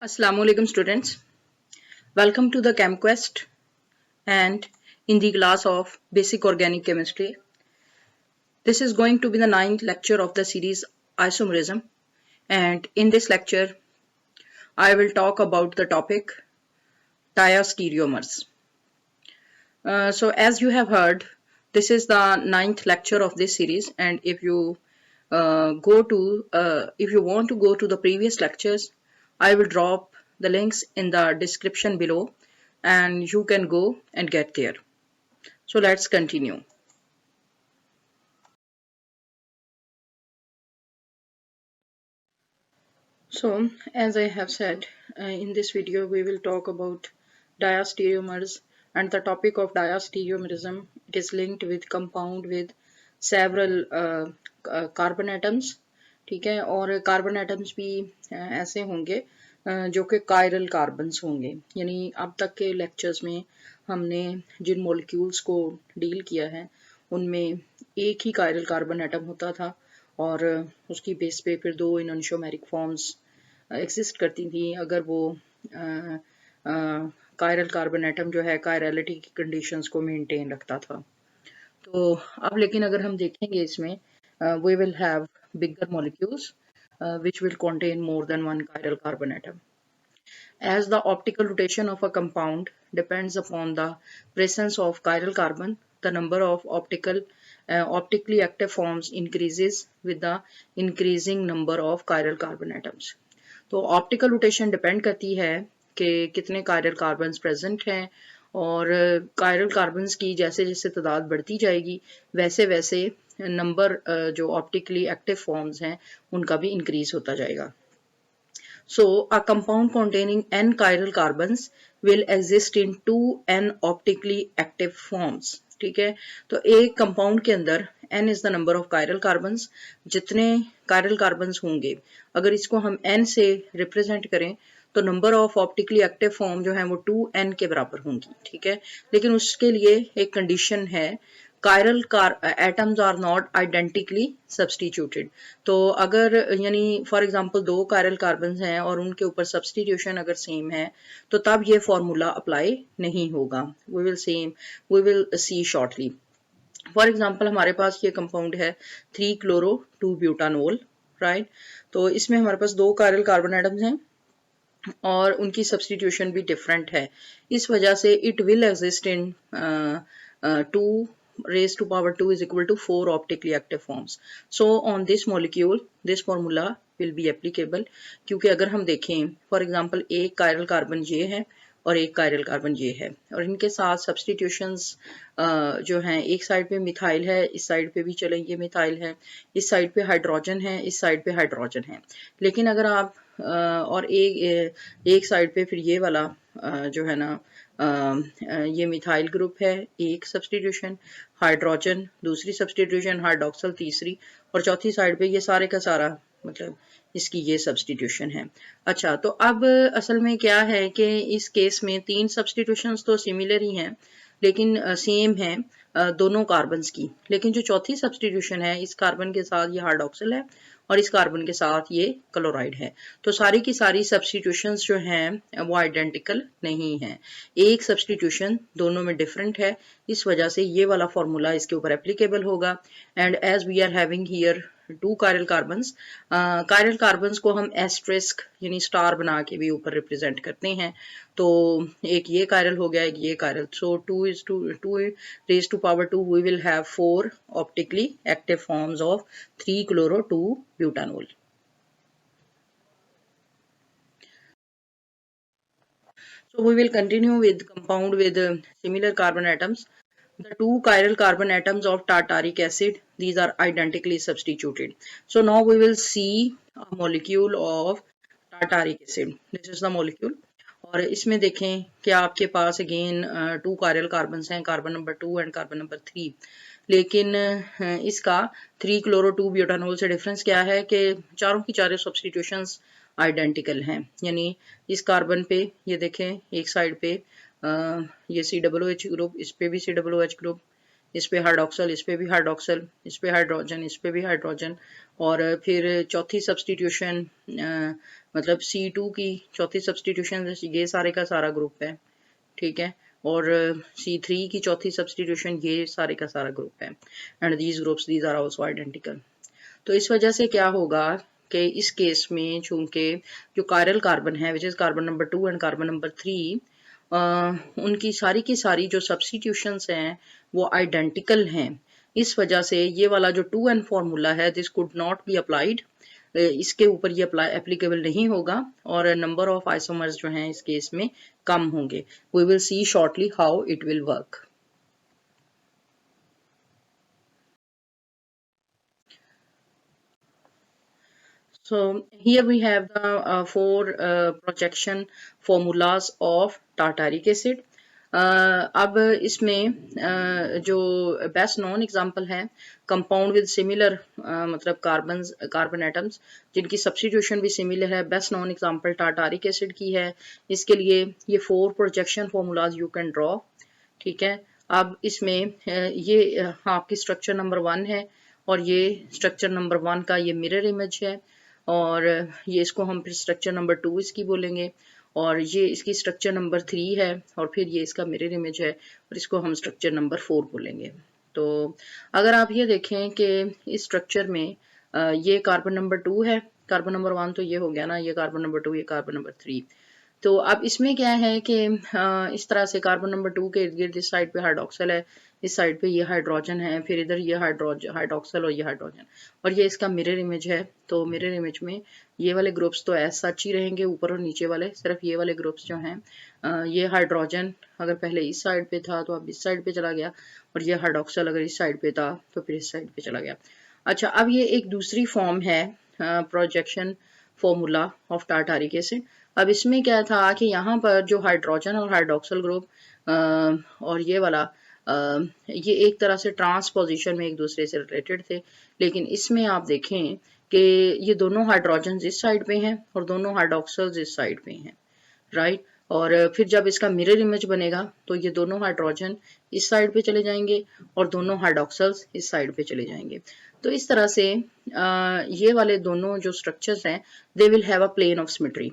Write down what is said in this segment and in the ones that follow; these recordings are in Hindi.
Assalamualaikum students. Welcome to the ChemQuest and in the class of Basic Organic Chemistry. This is going to be the 9th lecture of the series Isomerism, and in this lecture I will talk about the topic diastereomers. So as you have heard, this is the 9th lecture of this series, and if you want to go to the previous lectures, I will drop the links in the description below and you can go and get there. So let's continue. So as I have said, in this video we will talk about diastereomers, and the topic of diastereomerism, it is linked with compound with several carbon atoms, ठीक है, और कार्बन एटम्स भी ऐसे होंगे जो कि कायरल कार्बन्स होंगे। यानी अब तक के लेक्चर्स में हमने जिन मॉलिक्यूल्स को डील किया है उनमें एक ही कायरल कार्बन एटम होता था और उसकी बेस पे फिर दो इनोनिशोमेरिक फॉर्म्स एग्जिस्ट करती थी अगर वो कायरल कार्बन एटम जो है कायरलिटी की कंडीशंस को मेंटेन रखता था। तो अब लेकिन अगर हम देखेंगे इसमें we will have bigger molecules which will contain more than one chiral carbon atom. As the optical rotation of a compound depends upon the presence of chiral carbon, the number of optically active forms increases with the increasing number of chiral carbon atoms. तो ऑप्टिकल रोटेशन डिपेंड करती है कि कितने कायरल कार्बन्स प्रेजेंट हैं, और कायरल कार्बन्स की जैसे जैसे तादाद बढ़ती जाएगी वैसे वैसे नंबर जो ऑप्टिकली एक्टिव फॉर्म्स हैं उनका भी इंक्रीज होता जाएगा। So a compound containing n chiral carbons will exist in 2n optically active forms. ठीक है, तो एक कंपाउंड के अंदर n is the number of chiral carbons, जितने कायरल कार्बन्स होंगे अगर इसको हम n से रिप्रेजेंट करें तो number of optically active form जो है वो 2n के बराबर होंगी। ठीक है, लेकिन उसके लिए एक कंडीशन है, chiral atoms are not identically substituted. तो अगर यानी फॉर एग्जांपल दो कायरल कार्बन्स हैं और उनके ऊपर सब्सटीट्यूशन अगर सेम है तो तब ये फॉर्मूला अप्लाई नहीं होगा। We will see shortly. For example हमारे पास ये कंपाउंड है 3 क्लोरो 2 ब्यूटानोल, राइट। तो इसमें हमारे पास दो कायरल कार्बन एटम्स हैं और उनकी सब्सटीट्यूशन भी डिफरेंट है। इस वजह से it will exist in 2 raised to power 2 is equal to 4 optically active forms. So on this molecule this formula will be applicable, क्योंकि अगर हम देखें फॉर एग्जांपल एक कायरल कार्बन ये है और एक कायरल कार्बन ये है और इनके साथ सब्सटीट्यूशंस जो हैं, एक साइड पे मिथाइल है, इस साइड पे भी चले ये मिथाइल है, इस साइड पे हाइड्रोजन है, इस साइड पे हाइड्रोजन है। लेकिन अगर आप और एक साइड पे फिर ये वाला जो है ना ये मिथाइल ग्रुप है, एक सब्सटीट्यूशन, हाइड्रोजन दूसरी सब्सटीट्यूशन, हाइड्रोक्सल तीसरी, और चौथी साइड पे ये सारे का सारा मतलब इसकी ये सब्सटीट्यूशन है। अच्छा, तो अब असल में क्या है कि इस केस में तीन सब्सटीट्यूशंस तो सिमिलर ही हैं लेकिन सेम है दोनों कार्बन्स की, लेकिन जो चौथी सब्सटीट्यूशन है इस कार्बन के साथ ये हाइड्रोक्सिल है और इस कार्बन के साथ ये क्लोराइड है। तो सारी की सारी सब्सटीट्यूशंस जो हैं वो आइडेंटिकल नहीं है, एक सब्सटीट्यूशन दोनों में डिफरेंट है, इस वजह से ये वाला फॉर्मूला इसके ऊपर एप्लीकेबल होगा। And as we are having here 2 chiral carbons को हम एस्ट्रिस्क यानी स्टार बना के भी ऊपर रिप्रेजेंट करते हैं। तो एक ये कायरल हो गया, एक ये chiral. So 2 raised to power 2 we will have 4 optically active forms of 3 chloro 2 butanol. So we will continue with compound with similar carbon atoms. The two chiral carbon atoms of tartaric acid, these are identically substituted. So now we will see a molecule of tartaric acid. This is the molecule. और इसमें देखें कि आपके पास अगेन 2 कायरल कार्बन्स हैं, carbon number 2 and carbon number 3, लेकिन इसका 3 क्लोरो 2 ब्यूटानोल से डिफरेंस क्या है कि चारों की चारों सब्सटीट्यूशंस आइडेंटिकल हैं। यानी इस कार्बन पे ये देखें एक साइड पे ये COOH ग्रुप, इस पे भी COOH ग्रुप, इस पे हाइड्रोक्सल, इस पे भी हाइड्रोक्सल, इस पे हाइड्रोजन, इस पे भी हाइड्रोजन। और फिर चौथी सब्स्टिट्यूशन मतलब C2 की चौथी सब्स्टिट्यूशन, ये सारे का सारा ग्रुप है, ठीक है। और C3 की चौथी सब्स्टिट्यूशन, ये सारे का सारा ग्रुप है। And these groups these are also identical. तो इस वजह से क्या होगा कि इस केस में चूंकि जो कायरल कार्बन है, which is carbon number 2 and carbon number 3, उनकी सारी की सारी जो सब्स्टिट्यूशंस हैं वो आइडेंटिकल हैं। इस वजह से ये वाला जो 2n फॉर्मूला है, this could not be applied, इसके ऊपर ये एप्लीकेबल नहीं होगा, और नंबर ऑफ आइसोमर्स जो हैं इस केस में कम होंगे। We will see shortly how it will work. So here we have the four projection formulas of tartaric acid. अब इसमें जो बेस्ट नॉन एग्जांपल है, कंपाउंड विद सिमिलर मतलब कार्बन एटम्स जिनकी सब्स्टिट्यूशन भी सिमिलर है, best non example tartaric acid की है। इसके लिए ये 4 projection formulas you can draw, ठीक है। अब इसमें ये आपकी स्ट्रक्चर नंबर 1 है, और ये स्ट्रक्चर नंबर 1 का ये मिरर इमेज है, और ये इसको हम फिर स्ट्रक्चर नंबर 2 इसकी बोलेंगे, और ये इसकी स्ट्रक्चर नंबर 3 है, और फिर ये इसका मिरर इमेज है, और इसको हम स्ट्रक्चर नंबर 4 बोलेंगे। तो अगर आप ये देखें कि इस स्ट्रक्चर में ये कार्बन नंबर 2 है, कार्बन नंबर 1 तो ये हो गया ना, ये कार्बन नंबर 2, ये कार्बन नंबर 3। तो अब इसमें क्या है कि इस तरह से कार्बन नंबर 2 के इर्द गिर्द इस साइड पे हाइड्रोक्सल है, इस साइड पे ये हाइड्रोजन है, फिर इधर ये हाइड्रोक्सल और ये हाइड्रोजन, और ये इसका मिरर इमेज है। तो मिरर इमेज में ये वाले ग्रुप्स तो ऐसा सच ही रहेंगे, ऊपर और नीचे वाले, सिर्फ ये वाले ग्रुप्स जो हैं, ये हाइड्रोजन अगर पहले इस साइड पे था तो अब इस साइड पे चला गया, और ये हाइड्रोक्सल अगर इस साइड पे था तो फिर इस साइड पे चला गया। अच्छा, अब ये एक दूसरी फॉर्म है projection formula of tartaric acid. अब इसमें क्या था कि यहाँ पर जो हाइड्रोजन और हाइड्रोक्सल ग्रुप और ये वाला ये एक तरह से ट्रांसपोजिशन में एक दूसरे से रिलेटेड थे, लेकिन इसमें आप देखें कि ये दोनों हाइड्रोजन इस साइड पे हैं और दोनों हाइड्रोक्सल्स इस साइड पे हैं, राइट। और फिर जब इसका मिरर इमेज बनेगा तो ये दोनों हाइड्रोजन इस साइड पे चले जाएंगे और दोनों हाइड्रोक्सल्स इस साइड पे चले जाएंगे। तो इस तरह से ये वाले दोनों जो स्ट्रक्चर्स हैं, they will have a plane of symmetry.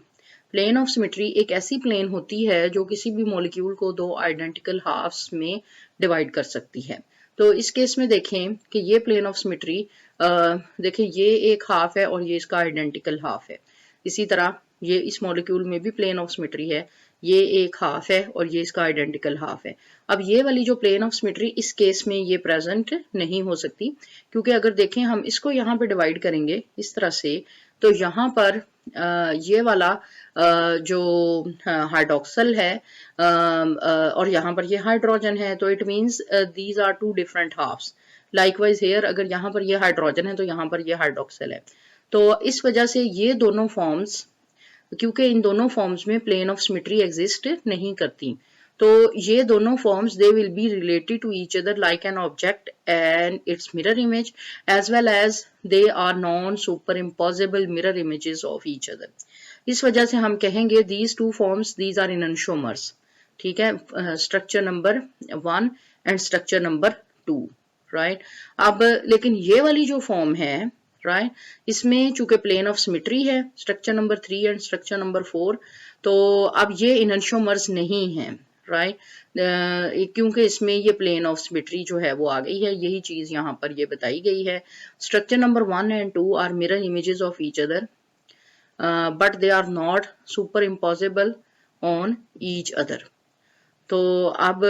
Plane of symmetry एक ऐसी प्लेन होती है जो किसी भी मॉलिक्यूल को दो आइडेंटिकल हाफ्स में डिवाइड कर सकती है। तो इस केस में देखें कि ये प्लेन ऑफ सिमेट्री, देखें ये एक हाफ है और ये इसका आइडेंटिकल हाफ है। इसी तरह ये इस मॉलिक्यूल में भी प्लेन ऑफ सिमेट्री है, ये एक हाफ है और ये इसका आइडेंटिकल हाफ है। अब ये वाली जो प्लेन ऑफ सिमेट्री इस केस में ये प्रेजेंट नहीं हो सकती, क्योंकि अगर देखें हम इसको यहाँ पे डिवाइड करेंगे इस तरह से, तो यहाँ पर ये वाला जो हाइड्रोक्सल है और यहाँ पर ये हाइड्रोजन है, तो it means these are two different halves. Likewise here अगर यहाँ पर ये हाइड्रोजन है तो यहाँ पर ये हाइड्रोक्सल है। तो इस वजह से ये दोनों फॉर्म्स, क्योंकि इन दोनों फॉर्म्स में प्लेन ऑफ सिमेट्री एग्जिस्ट नहीं करती, तो ये दोनों forms they will be related to each other like an object and its mirror image, as well as they are non superimposable mirror images of each other. इस वजह से हम कहेंगे these two forms these are enantiomers, ठीक है, structure number 1 and structure number 2, right. अब लेकिन ये वाली जो फॉर्म है, राइट, इसमें चूंकि प्लेन ऑफ सिमेट्री है structure number 3 and structure number 4, तो अब ये इनशोमर्स नहीं है, राइट, क्योंकि इसमें ये प्लेन ऑफ सिमेट्री जो है वो आ गई है। यही चीज यहाँ पर ये बताई गई है। Structure number 1 and 2 are mirror images of each other, but they are not superimposable on each other। तो अब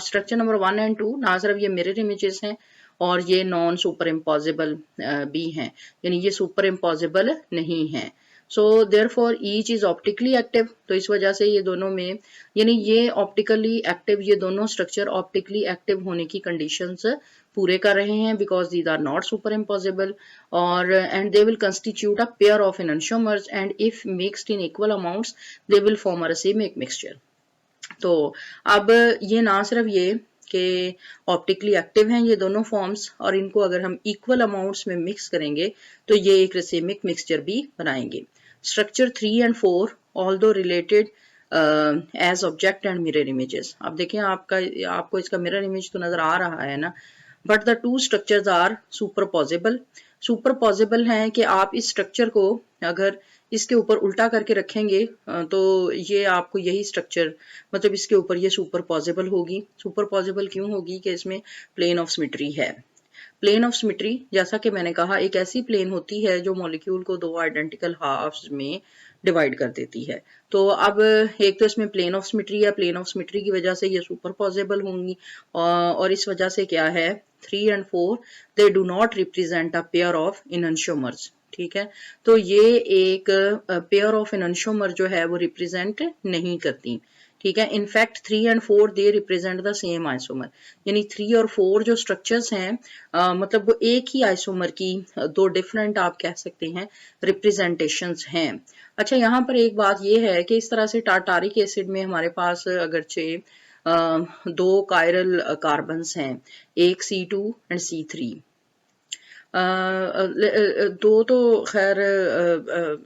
स्ट्रक्चर नंबर 1 एंड 2 ना सिर्फ ये मिरर इमेजेस हैं और ये नॉन सुपर इम्पॉसिबल भी हैं, यानी ये सुपर इम्पॉसिबल नहीं है। So therefore each is optically active, तो इस वजह से ये दोनों में, यानी ये ऑप्टिकली एक्टिव, ये दोनों स्ट्रक्चर ऑप्टिकली एक्टिव होने की कंडीशंस पूरे कर रहे हैं, because these are not superimposable, और and they will constitute a pair of enantiomers, and if mixed in equal amounts they will form a racemic mixture. तो अब ये ना सिर्फ ये कि ऑप्टिकली एक्टिव हैं ये दोनों फॉर्म्स, और इनको अगर हम इक्वल अमाउंट्स में मिक्स करेंगे तो ये एक रैसिमिक मिक्सचर भी बनाएंगे। Structure 3 and 4 although related as object and mirror images. अब देखिए आपको इसका मिरर इमेज तो नजर आ रहा है ना, but the two structures are superposable. Superposable हैं कि आप इस स्ट्रक्चर को अगर इसके ऊपर उल्टा करके रखेंगे तो ये आपको यही स्ट्रक्चर मतलब इसके ऊपर ये सुपरपोजेबल होगी। सुपरपोजेबल क्यों होगी कि इसमें प्लेन ऑफ सिमेट्री है। प्लेन ऑफ सिमेट्री जैसा कि मैंने कहा एक ऐसी प्लेन होती है जो मॉलिक्यूल को दो आइडेंटिकल हाफ्स में डिवाइड कर देती है। तो अब एक तो इसमें प्लेन ऑफ सिमेट्री है, प्लेन ऑफ सिमेट्री की वजह से ये सुपरपोजेबल होंगी और इस वजह से क्या है 3 and 4 they do not represent a pair of enantiomers. ठीक है, तो ये एक पेयर ऑफ इननशोमर जो है वो रिप्रेजेंट नहीं करती। ठीक है, in fact 3 and 4 they represent the same isomer, यानी 3 और 4 जो स्ट्रक्चर्स हैं मतलब वो एक ही आइसोमर की दो डिफरेंट आप कह सकते हैं रिप्रेजेंटेशंस हैं। अच्छा, यहाँ पर एक बात ये है कि इस तरह से टार्टारिक एसिड में हमारे पास अगरचे दो कायरल कार्बन्स हैं, एक C2 एंड C3। दो तो खैर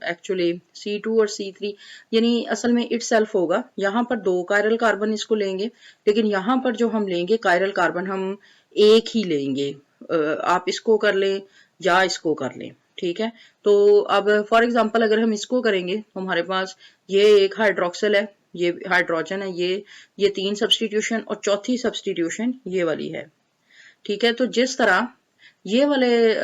एक्चुअली C2 और C3 यानी असल में इट सेल्फ होगा। यहाँ पर दो कायरल कार्बन इसको लेंगे, लेकिन यहाँ पर जो हम लेंगे कायरल कार्बन हम एक ही लेंगे। आप इसको कर लें या इसको कर लें। ठीक है, तो अब फॉर एग्जांपल अगर हम इसको करेंगे तो हमारे पास ये एक हाइड्रोक्सिल है, ये हाइड्रोजन है, ये 3 सब्स्टिट्यूशन और चौथी सब्स्टिट्यूशन ये वाली है। ठीक है, तो जिस तरह ये वाले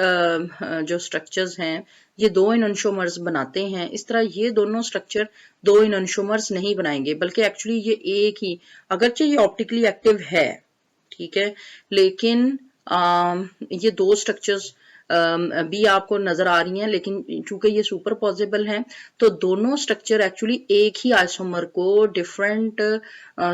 जो स्ट्रक्चर्स हैं ये दो इननशोमर्स बनाते हैं, इस तरह ये दोनों स्ट्रक्चर दो इननशोमर्स नहीं बनाएंगे, बल्कि एक्चुअली ये एक ही, अगरचे ये ऑप्टिकली एक्टिव है, ठीक है, लेकिन ये दो स्ट्रक्चर्स भी आपको नजर आ रही हैं, लेकिन चूंकि ये सुपर पॉजिबल हैं तो दोनों स्ट्रक्चर एक्चुअली एक ही आइसोमर को डिफरेंट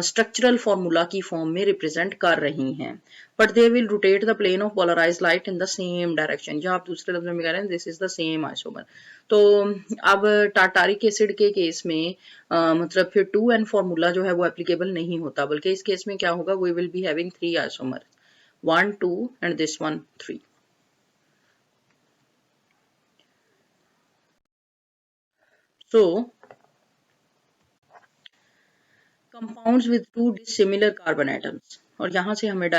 स्ट्रक्चरल फॉर्मूला की फॉर्म में रिप्रेजेंट कर रही हैं, but they will rotate the plane of polarised light in the same direction. या आप दूसरे लफ्जों में कह रहे हैं this is the same isomer. तो अब टार्टारिक एसिड के केस में मतलब फिर 2n फॉर्मूला जो है वो एप्लीकेबल नहीं होता, बल्कि इस केस में क्या होगा, we will be having 3 isomer, 1 2 and this one 3। So compounds with two dissimilar carbon atoms, और यहाँ से हमें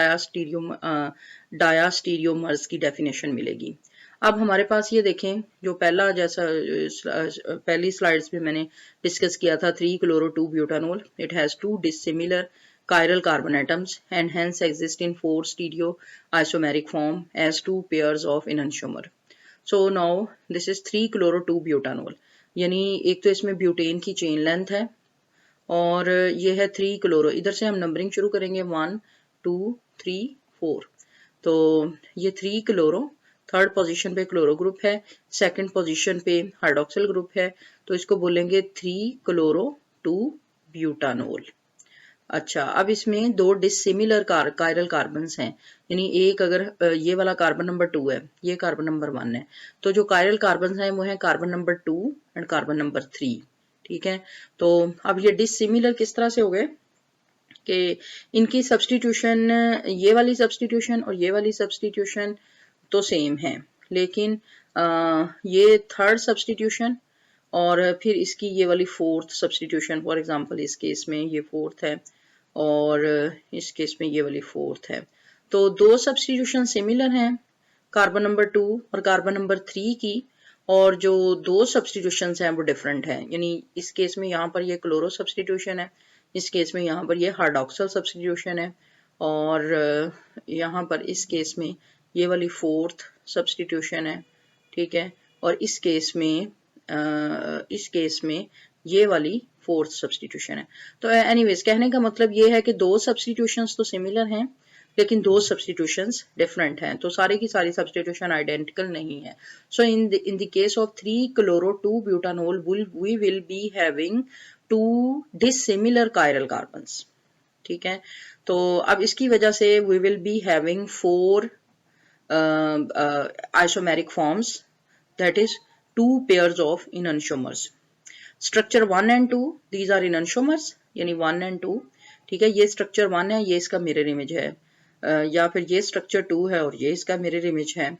डायास्टीरियोमर्स की डेफिनेशन मिलेगी। अब हमारे पास ये देखें जो पहला जैसा पहली स्लाइड्स में मैंने डिस्कस किया था 3-chloro-2-butanol, it has two dissimilar chiral carbon atoms and hence exist in 4 stereo isomeric form as two pairs of enantiomer. So now this is 3-chloro-2-butanol, यानी एक तो इसमें ब्यूटेन की चेन लेंथ है और ये है 3 क्लोरो। इधर से हम नंबरिंग शुरू करेंगे 1 2 3 4। तो ये 3 क्लोरो, थर्ड पोजीशन पे क्लोरो ग्रुप है, सेकंड पोजीशन पे हाइड्रोक्सिल ग्रुप है, तो इसको बोलेंगे 3-chloro-2-butanol। अच्छा, अब इसमें दो डिसिमिलर कायरल कार्बन्स हैं, यानी एक अगर ये वाला कार्बन नंबर 2 है, ये कार्बन नंबर 1 है, तो जो कायरल कार्बन्स हैं वो है carbon number 2 and carbon number 3। ठीक है, तो अब ये डिसिमिलर किस तरह से हो गए कि इनकी सब्स्टिट्यूशन, ये वाली सब्स्टिट्यूशन और ये वाली सब्स्टिट्यूशन तो सेम है, लेकिन ये थर्ड सब्स्टिट्यूशन और फिर इसकी ये वाली फोर्थ सब्स्टिट्यूशन, फॉर एग्जांपल इस केस में ये फोर्थ है और इस केस में ये वाली फोर्थ है, तो दो सब्स्टिट्यूशन सिमिलर हैं कार्बन नंबर 2 और कार्बन नंबर 3 की, और जो दो सब्स्टिट्यूशंस हैं वो डिफरेंट हैं, यानी इस केस में यहाँ पर ये क्लोरो सब्स्टिट्यूशन है, इस केस में यहाँ पर ये हाइड्रोक्सिल सब्स्टिट्यूशन है, और यहाँ पर इस केस में ये वाली फोर्थ सब्स्टिट्यूशन है। ठीक है, और इस केस में ये वाली फोर्थ सब्स्टिट्यूशन है। तो एनीवेज कहने का मतलब ये है कि दो सब्स्टिट्यूशंस तो सिमिलर हैं लेकिन दो सब्स्टिट्यूशंस डिफरेंट हैं, तो सारी की सारी सब्स्टिट्यूशन आइडेंटिकल नहीं है। So in the case of 3-chloro-2-butanol we will be having two dissimilar chiral carbons। ठीक है, तो अब इसकी वजह से we will be having 4 isomeric forms, that is 2 pairs of enantiomers। Structure 1 and 2 these are enantiomers, यानी 1 and 2। ठीक है, ये structure 1 है, ये इसका mirror image है, या फिर ये structure 2 है और ये इसका mirror image है।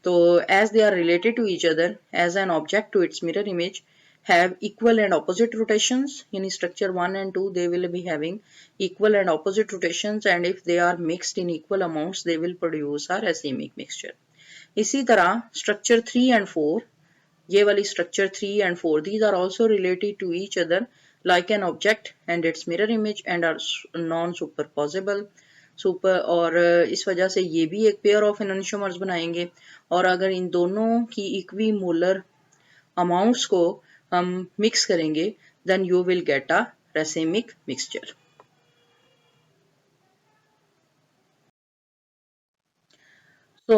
तो as they are related to each other as an object to its mirror image, have equal and opposite rotations, यानी structure 1 and 2 they will be having equal and opposite rotations, and if they are mixed in equal amounts they will produce a racemic mixture. इसी तरह structure 3 and 4, ये वाली structure 3 and 4, these are also related to each other like an object and its mirror image and are non-superposable. और इस वजह से ये भी एक पेयर ऑफ एनोनिशोमर्स बनाएंगे, और अगर इन दोनों की इक्वी मोलर अमाउंट्स को हम मिक्स करेंगे then you will get a racemic mixture. तो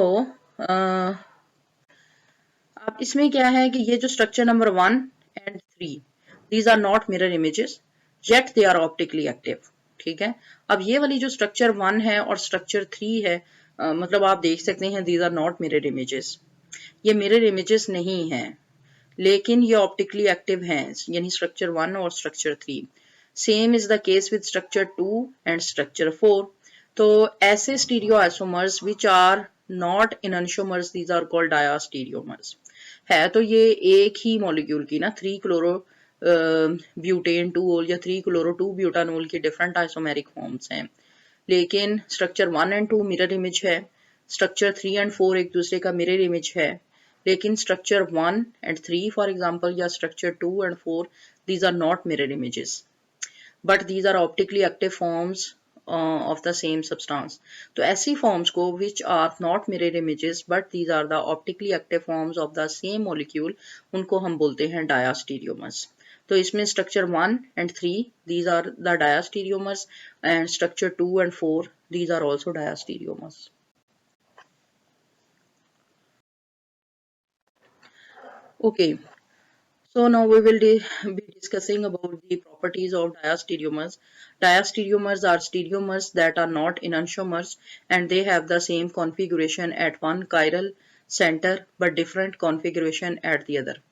अब इसमें क्या है कि ये जो structure number 1 and 3 these are not mirror images yet they are optically active. ठीक है, अब ये वाली जो स्ट्रक्चर 1 है और स्ट्रक्चर 3 है, मतलब आप देख सकते हैं these are not mirror images, ये मिरर इमेजेस नहीं है, लेकिन ये ऑप्टिकली एक्टिव हैं, यानी स्ट्रक्चर 1 और structure 3. Same is the case with structure 2 and structure 4. तो ऐसे stereoisomers which are not enantiomers these are called diastereomers है. तो ये एक ही मॉलिक्यूल की ना 3 क्लोरो ब्यूटेन 2 या 3 क्लोरो 2 ब्यूटानोल की डिफरेंट आइसोमेरिक फॉर्म्स हैं, लेकिन स्ट्रक्चर 1 एंड 2 मिरर इमेज है, स्ट्रक्चर 3 एंड 4 एक दूसरे का मिरर इमेज है, लेकिन स्ट्रक्चर 1 and 3 फॉर एग्जांपल या structure 2 and 4 these are not mirror images but these are optically active forms of the same substance. तो ऐसी forms को which are not mirror images but these are the optically active forms of the same molecule, उनको हम बोलते हैं diastereomers. तो इसमें structure 1 and 3 these are the diastereomers and structure 2 and 4 these are also diastereomers. Okay, so now we will be discussing about the properties of diastereomers. Diastereomers are stereomers that are not enantiomers and they have the same configuration at one chiral center but different configuration at the other.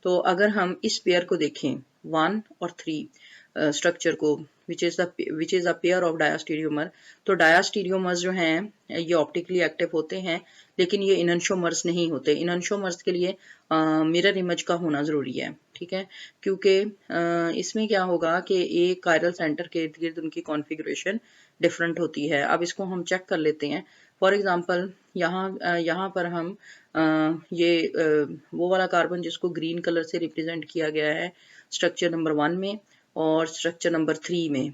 तो अगर हम इस पेयर को देखें 1 और 3 स्ट्रक्चर को which is a pair of diastereomer, तो diastereomers जो हैं ये ऑप्टिकली एक्टिव होते हैं, लेकिन ये इनंशोमर्स नहीं होते. इनंशोमर्स के लिए मिरर इमेज का होना जरूरी है. ठीक है, क्योंकि इसमें क्या होगा कि एक कायरल सेंटर के इर्द गिर्द उनकी कॉन्फ़िगरेशन डिफरेंट होती है. अब इसको हम चेक कर लेते हैं. फॉर एग्जांपल यहाँ पर हम वो वाला कार्बन जिसको ग्रीन कलर से रिप्रेजेंट किया गया है स्ट्रक्चर नंबर 1 में और स्ट्रक्चर नंबर 3 में,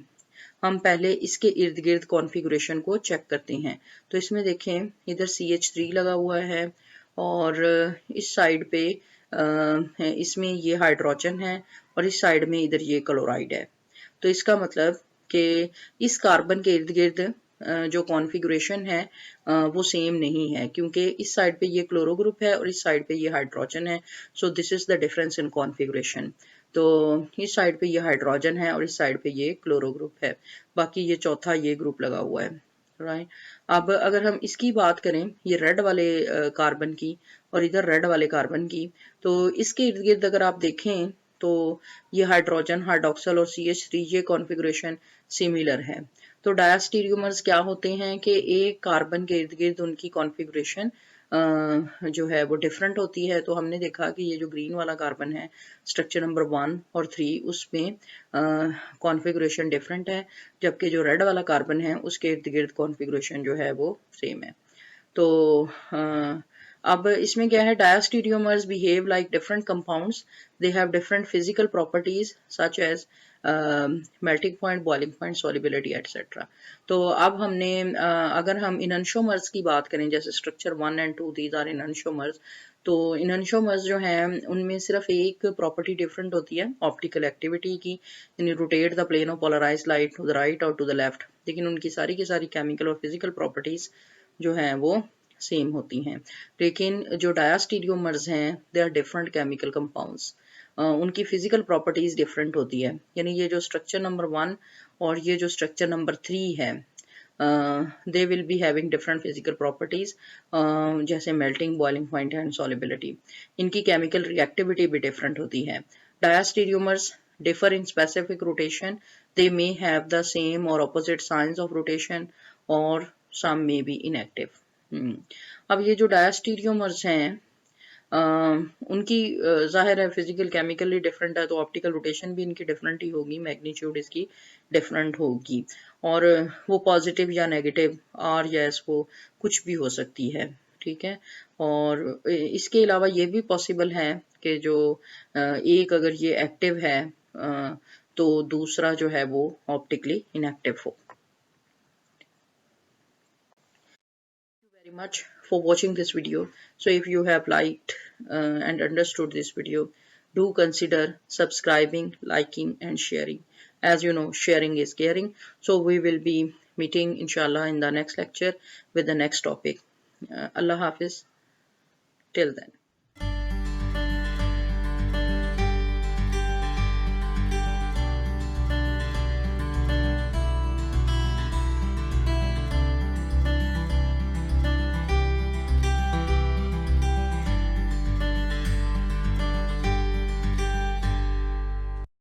हम पहले इसके इर्द गिर्द कॉन्फ़िगरेशन को चेक करते हैं. तो इसमें देखें इधर CH3 लगा हुआ है और इस साइड पे इसमें ये हाइड्रोजन है और इस साइड में इधर ये क्लोराइड है. तो इसका मतलब कि इस कार्बन के इर्द गिर्द जो कॉन्फ़िगरेशन है वो सेम नहीं है, क्योंकि इस साइड पे ये क्लोरो ग्रुप है और इस साइड पे ये हाइड्रोजन है. So this is the difference in configuration. तो इस साइड पे ये हाइड्रोजन है और इस साइड पे ये क्लोरो ग्रुप है, बाकी ये चौथा ये ग्रुप लगा हुआ है. राइट, अब अगर हम इसकी बात करें ये रेड वाले कार्बन की और इधर रेड वाले कार्बन की, तो इसके इर्द गिर्द अगर आप देखें तो ये हाइड्रोजन हाइड्रोक्सल और CH3 ये कॉन्फ़िगरेशन सिमिलर है. तो डायस्टीरियोमर्स क्या होते हैं कि एक कार्बन के इर्द गिर्द उनकी कॉन्फ़िगरेशन जो है वो डिफरेंट होती है. तो हमने देखा कि ये जो ग्रीन वाला कार्बन है स्ट्रक्चर नंबर 1 और 3 उसमें कॉन्फ़िगरेशन डिफरेंट है, जबकि जो रेड वाला कार्बन है उसके इर्द गिर्द कॉन्फ़िगरेशन जो है वो सेम है. तो अब इसमें क्या है, diastereomers behave like different compounds, they have different physical properties such as melting point, boiling point, solubility etcetera. तो अब हमने अगर हम इनंशोमर्स की बात करें जैसे स्ट्रक्चर 1 and 2 दीज आर इनंशोमर्स, तो इनंशोमर्स जो हैं उनमें सिर्फ एक प्रॉपर्टी डिफरेंट होती है ऑप्टिकल एक्टिविटी की, यानी rotate the plane of polarised light to the right और टू द लेफ्ट, लेकिन उनकी सारी की सारी केमिकल और फिजिकल प्रॉपर्टीज जो हैं वो सेम होती हैं. लेकिन जो डायस्टीरियोमर्स हैं they are different chemical compounds, उनकी फिजिकल प्रॉपर्टीज डिफरेंट होती है. यानी ये जो स्ट्रक्चर नंबर 1 और ये जो स्ट्रक्चर नंबर 3 है they will be having different physical properties, जैसे melting, boiling point and solubility. इनकी केमिकल रिएक्टिविटी भी डिफरेंट होती है. Diastereomers differ in specific rotation, they may have the same or opposite signs of rotation or some may be inactive. अब ये जो डायस्टीरियोमर्स हैं उनकी जाहिर है फिजिकल केमिकली डिफरेंट है, तो ऑप्टिकल रोटेशन भी इनकी डिफरेंट ही होगी, मैग्नीट्यूड इसकी डिफरेंट होगी, और वो पॉजिटिव या नेगेटिव आर या एस वो कुछ भी हो सकती है, ठीक है। और इसके अलावा ये भी पॉसिबल है कि जो एक अगर ये एक्टिव है तो दूसरा जो है वो ऑप्टिकली इनएक्टिव हो। Very much for watching this video. So if you have liked and understood this video, do consider subscribing, liking and sharing. As you know, sharing is caring. So we will be meeting inshallah in the next lecture with the next topic. Allah Hafiz. Till then.